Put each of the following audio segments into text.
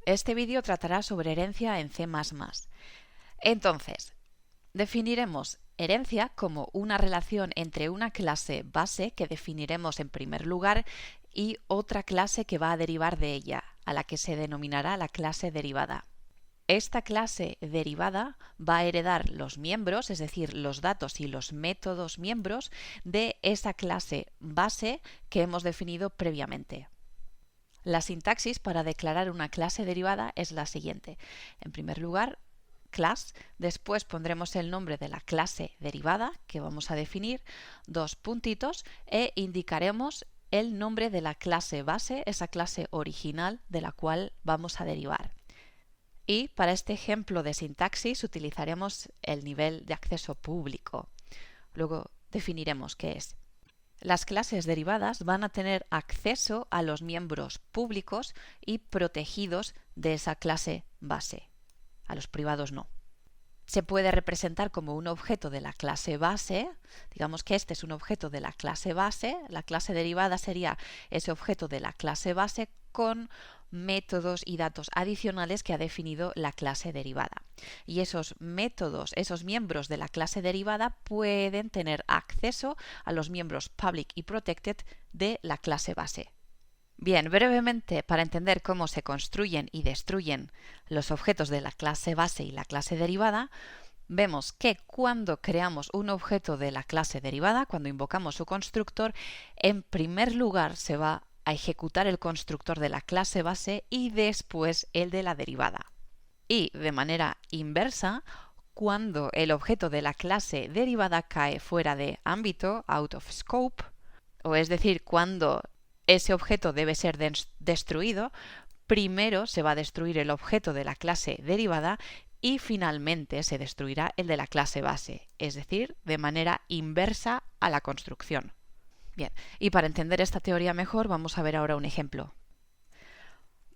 Este vídeo tratará sobre herencia en C++. Entonces, definiremos herencia como una relación entre una clase base que definiremos en primer lugar y otra clase que va a derivar de ella, a la que se denominará la clase derivada. Esta clase derivada va a heredar los miembros, es decir, los datos y los métodos miembros de esa clase base que hemos definido previamente. La sintaxis para declarar una clase derivada es la siguiente. En primer lugar, class, después pondremos el nombre de la clase derivada que vamos a definir, dos puntitos, e indicaremos el nombre de la clase base, esa clase original de la cual vamos a derivar. Y para este ejemplo de sintaxis utilizaremos el nivel de acceso público. Luego definiremos qué es. Las clases derivadas van a tener acceso a los miembros públicos y protegidos de esa clase base. A los privados no. Se puede representar como un objeto de la clase base. Digamos que este es un objeto de la clase base. La clase derivada sería ese objeto de la clase base con métodos y datos adicionales que ha definido la clase derivada. Y esos métodos, esos miembros de la clase derivada pueden tener acceso a los miembros public y protected de la clase base. Bien, brevemente, para entender cómo se construyen y destruyen los objetos de la clase base y la clase derivada, vemos que cuando creamos un objeto de la clase derivada, cuando invocamos su constructor, en primer lugar se va a ejecutar el constructor de la clase base y después el de la derivada. Y de manera inversa, cuando el objeto de la clase derivada cae fuera de ámbito, out of scope, o es decir, cuando ese objeto debe ser destruido, primero se va a destruir el objeto de la clase derivada y finalmente se destruirá el de la clase base, es decir, de manera inversa a la construcción. Bien, y para entender esta teoría mejor vamos a ver ahora un ejemplo.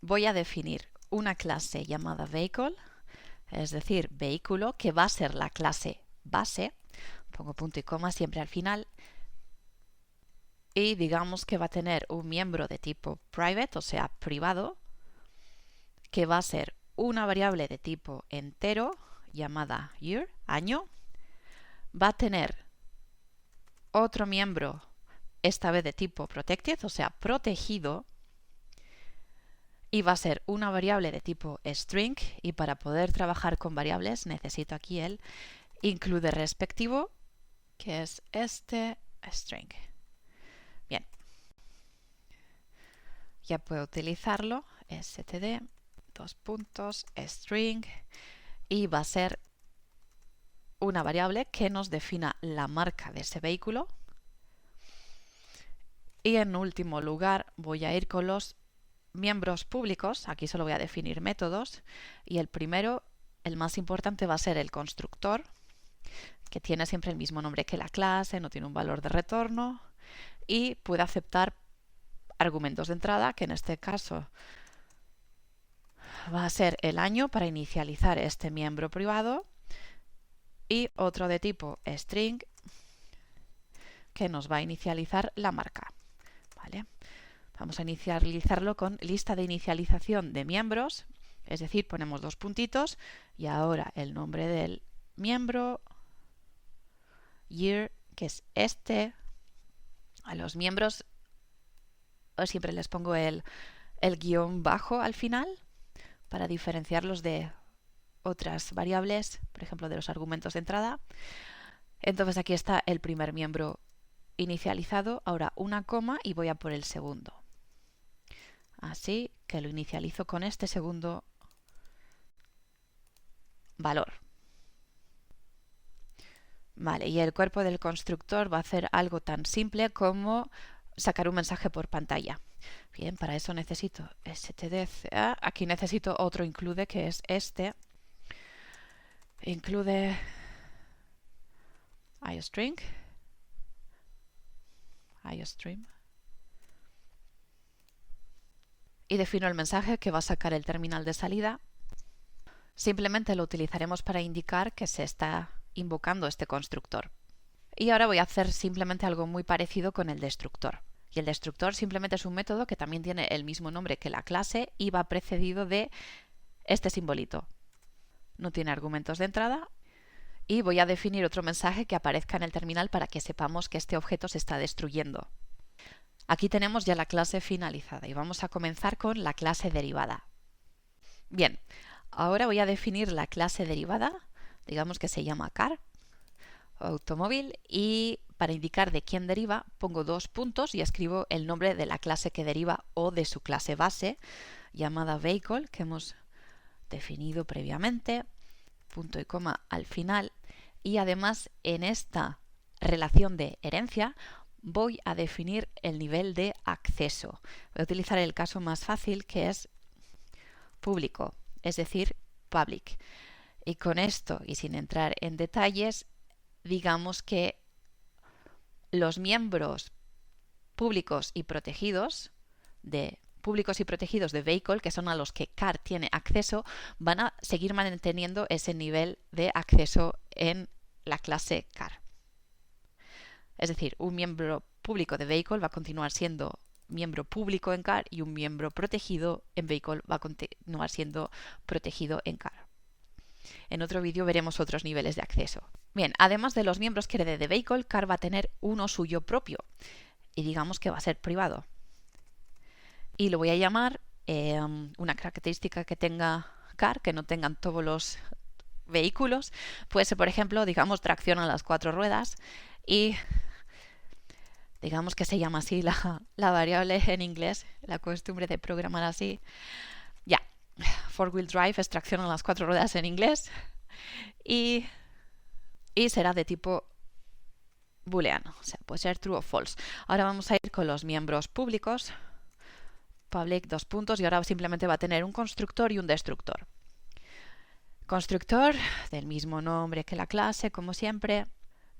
Voy a definir una clase llamada vehicle, es decir, vehículo, que va a ser la clase base. Pongo punto y coma siempre al final. Y digamos que va a tener un miembro de tipo private, o sea, privado, que va a ser una variable de tipo entero llamada year, año. Va a tener otro miembro, esta vez de tipo protected, o sea, protegido, y va a ser una variable de tipo string, y para poder trabajar con variables necesito aquí el include respectivo, que es este string. Bien, ya puedo utilizarlo, std, dos puntos, string, y va a ser una variable que nos defina la marca de ese vehículo. Y en último lugar voy a ir con los miembros públicos. Aquí solo voy a definir métodos, y el primero, el más importante, va a ser el constructor, que tiene siempre el mismo nombre que la clase, no tiene un valor de retorno y puede aceptar argumentos de entrada, que en este caso va a ser el año para inicializar este miembro privado, y otro de tipo string que nos va a inicializar la marca. ¿Vale? Vamos a inicializarlo con lista de inicialización de miembros, es decir, ponemos dos puntitos y ahora el nombre del miembro, year, que es este. A los miembros siempre les pongo el guión bajo al final para diferenciarlos de otras variables, por ejemplo, de los argumentos de entrada. Entonces aquí está el primer miembro inicializado, ahora una coma y voy a por el segundo. Así que lo inicializo con este segundo valor. Vale, y el cuerpo del constructor va a hacer algo tan simple como sacar un mensaje por pantalla. Bien, para eso necesito std. Aquí necesito otro include, que es este. Include iostring. iostream. Y defino el mensaje que va a sacar el terminal de salida. Simplemente lo utilizaremos para indicar que se está invocando este constructor. Y ahora voy a hacer simplemente algo muy parecido con el destructor. Y el destructor simplemente es un método que también tiene el mismo nombre que la clase y va precedido de este simbolito. No tiene argumentos de entrada y voy a definir otro mensaje que aparezca en el terminal para que sepamos que este objeto se está destruyendo. Aquí tenemos ya la clase finalizada y vamos a comenzar con la clase derivada. Bien, ahora voy a definir la clase derivada, digamos que se llama car, automóvil, y para indicar de quién deriva pongo 2 puntos y escribo el nombre de la clase que deriva o de su clase base llamada vehicle, que hemos definido previamente, punto y coma al final, y además en esta relación de herencia voy a definir el nivel de acceso. Voy a utilizar el caso más fácil, que es público, es decir, public. Y con esto, y sin entrar en detalles, digamos que los miembros públicos y protegidos de vehicle, que son a los que car tiene acceso, van a seguir manteniendo ese nivel de acceso en la clase car. Es decir, un miembro público de vehicle va a continuar siendo miembro público en car y un miembro protegido en vehicle va a continuar siendo protegido en car. En otro vídeo veremos otros niveles de acceso. Bien, además de los miembros que herede de vehicle, car va a tener uno suyo propio y digamos que va a ser privado. Y lo voy a llamar una característica que tenga car, que no tengan todos los vehículos. Puede ser, por ejemplo, digamos, tracción a las 4 ruedas y digamos que se llama así la variable en inglés, la costumbre de programar así. Ya, four-wheel drive es tracción a las 4 ruedas en inglés y será de tipo booleano, o sea, puede ser true o false. Ahora vamos a ir con los miembros públicos. Public, 2 puntos, y ahora simplemente va a tener un constructor y un destructor. Constructor, del mismo nombre que la clase, como siempre.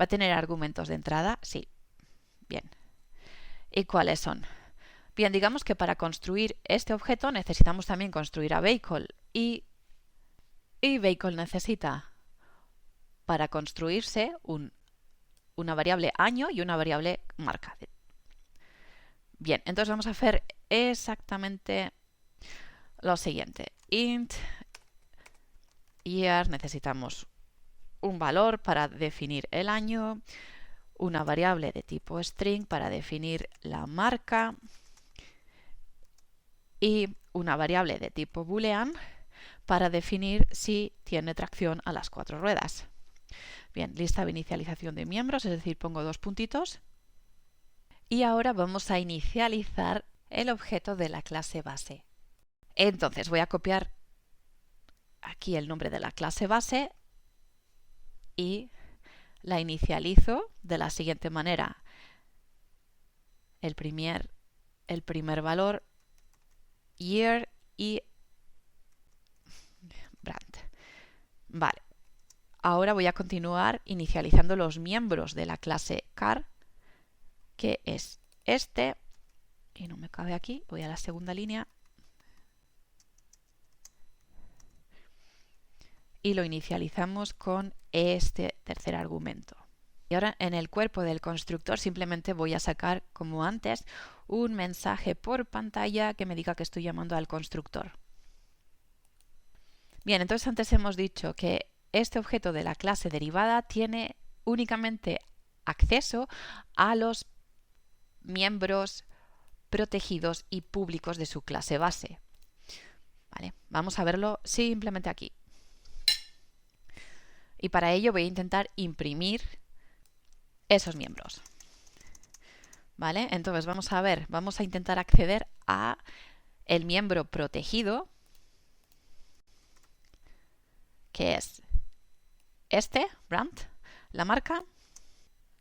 ¿Va a tener argumentos de entrada? Sí. Bien. ¿Y cuáles son? Bien, digamos que para construir este objeto necesitamos también construir a vehicle. Y vehicle necesita, para construirse, una variable año y una variable marca. Bien, entonces vamos a hacer exactamente lo siguiente. Int year, necesitamos un valor para definir el año, una variable de tipo string para definir la marca y una variable de tipo boolean para definir si tiene tracción a las 4 ruedas. Bien, lista de inicialización de miembros, es decir, pongo 2 puntitos. Y ahora vamos a inicializar el objeto de la clase base. Entonces voy a copiar aquí el nombre de la clase base y la inicializo de la siguiente manera. El primer valor, year y brand. Vale. Ahora voy a continuar inicializando los miembros de la clase car, que es este, y no me cabe aquí, voy a la segunda línea, y lo inicializamos con este tercer argumento. Y ahora en el cuerpo del constructor simplemente voy a sacar, como antes, un mensaje por pantalla que me diga que estoy llamando al constructor. Bien, entonces antes hemos dicho que este objeto de la clase derivada tiene únicamente acceso a los miembros protegidos y públicos de su clase base. Vale, vamos a verlo simplemente aquí. Y para ello voy a intentar imprimir esos miembros. ¿Vale? Entonces vamos a ver, vamos a intentar acceder a el miembro protegido, que es este, brand, la marca.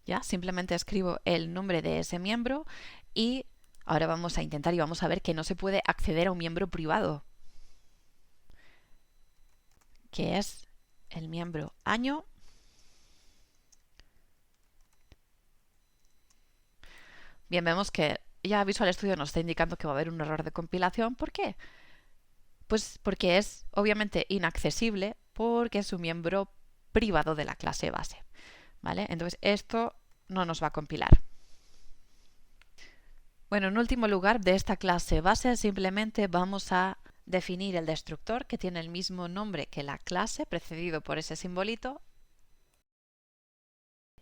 Ya, simplemente escribo el nombre de ese miembro y ahora vamos a intentar y vamos a ver que no se puede acceder a un miembro privado, que es el miembro año. Bien, vemos que ya Visual Studio nos está indicando que va a haber un error de compilación. ¿Por qué? Pues porque es obviamente inaccesible porque es un miembro privado de la clase base. ¿Vale? Entonces esto no nos va a compilar. Bueno, en último lugar, de esta clase base simplemente vamos a definir el destructor, que tiene el mismo nombre que la clase, precedido por ese simbolito.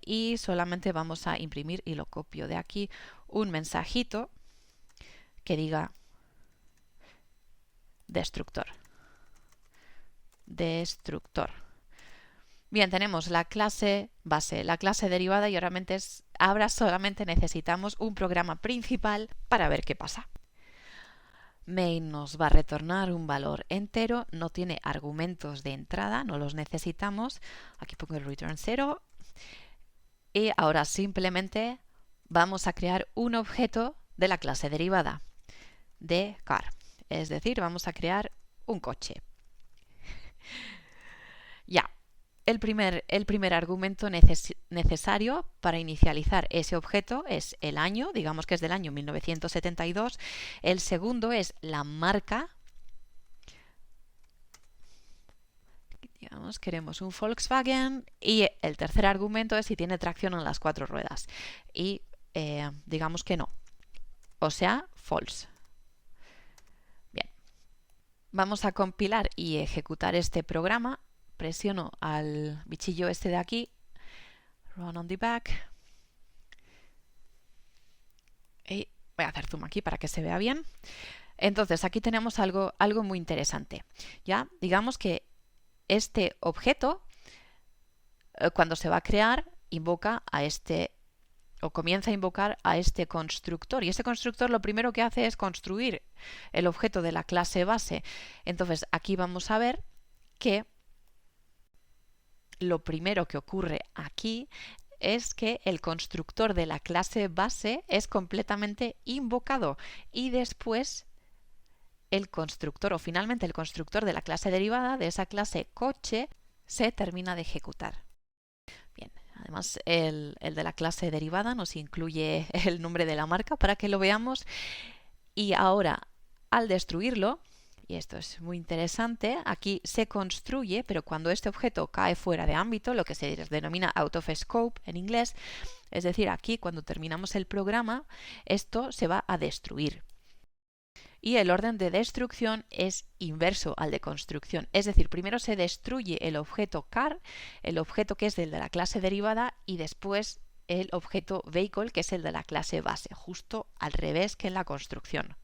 Y solamente vamos a imprimir, y lo copio de aquí, un mensajito que diga destructor. Destructor. Bien, tenemos la clase base, la clase derivada y ahora solamente necesitamos un programa principal para ver qué pasa. Main nos va a retornar un valor entero, no tiene argumentos de entrada, no los necesitamos. Aquí pongo el return 0. Y ahora simplemente vamos a crear un objeto de la clase derivada de car. Es decir, vamos a crear un coche. Ya, el primer argumento necesario para inicializar ese objeto es el año, digamos que es del año 1972. El segundo es la marca. Digamos, queremos un Volkswagen. Y el tercer argumento es si tiene tracción en las 4 ruedas. Y digamos que no. O sea, false. Bien. Vamos a compilar y ejecutar este programa. Presiono al bichillo este de aquí. Run on the back. Y voy a hacer zoom aquí para que se vea bien. Entonces, aquí tenemos algo muy interesante. Ya, digamos que este objeto, cuando se va a crear, invoca a o comienza a invocar a este constructor. Y este constructor lo primero que hace es construir el objeto de la clase base. Entonces, aquí vamos a ver que lo primero que ocurre aquí es que el constructor de la clase base es completamente invocado y después el constructor, o finalmente el constructor de la clase derivada de esa clase coche, se termina de ejecutar. Bien, además el de la clase derivada nos incluye el nombre de la marca para que lo veamos. Y ahora, al destruirlo, y esto es muy interesante, aquí se construye, pero cuando este objeto cae fuera de ámbito, lo que se denomina out of scope en inglés, es decir, aquí cuando terminamos el programa, esto se va a destruir. Y el orden de destrucción es inverso al de construcción. Es decir, primero se destruye el objeto car, el objeto que es el de la clase derivada, y después el objeto vehicle, que es el de la clase base, justo al revés que en la construcción.